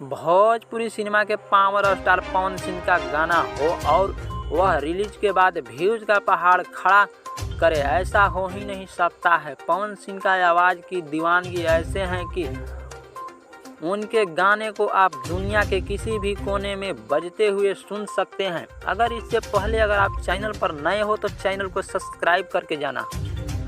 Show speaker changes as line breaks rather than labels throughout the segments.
Bhojpuri cinema के power star Pawan Singh का गाना हो और वह रिलीज के बाद व्यूज का पहाड़ खड़ा करे, ऐसा हो ही नहीं सकता है। पवन सिंह का आवाज़ की दीवानगी ऐसे है कि उनके गाने को आप दुनिया के किसी भी कोने में बजते हुए सुन सकते हैं। अगर इससे पहले आप चैनल पर नए हो तो चैनल को सब्सक्राइब करके जाना।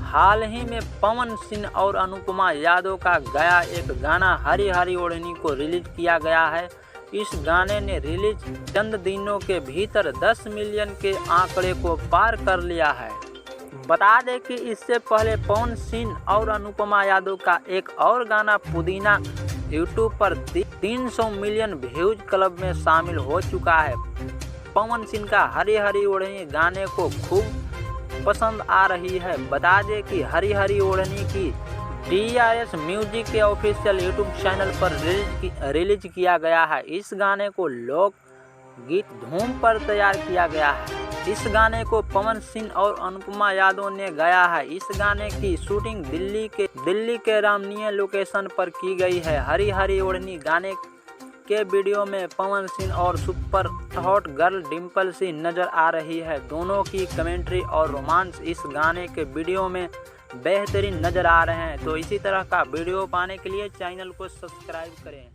हाल ही में पवन सिंह और अनुपमा यादव का गाया एक गाना हरी हरी ओढ़नी को रिलीज किया गया है। इस गाने ने रिलीज चंद दिनों के भीतर 10 मिलियन के आंकड़े को पार कर लिया है। बता दें कि इससे पहले पवन सिंह और अनुपमा यादव का एक और गाना पुदीना यूट्यूब पर 300 मिलियन व्यूज क्लब में शामिल हो चुका है। पवन सिंह का हरी हरी ओढ़नी गाने को खूब पसंद आ रही है। बता दें कि हरी हरी ओढ़नी की DRS म्यूजिक के ऑफिशियल यूट्यूब चैनल पर रिलीज किया गया है। इस गाने को लोक गीत धूम पर तैयार किया गया है। इस गाने को पवन सिंह और अनुपमा यादव ने गाया है। इस गाने की शूटिंग दिल्ली के रामनीय लोकेशन पर की गई है। हरी हरी ओढ़नी गाने के वीडियो में पवन सिंह और सुपर हॉट गर्ल डिम्पल सी नजर आ रही है। दोनों की कमेंट्री और रोमांस इस गाने के वीडियो में बेहतरीन नजर आ रहे हैं। तो इसी तरह का वीडियो पाने के लिए चैनल को सब्सक्राइब करें।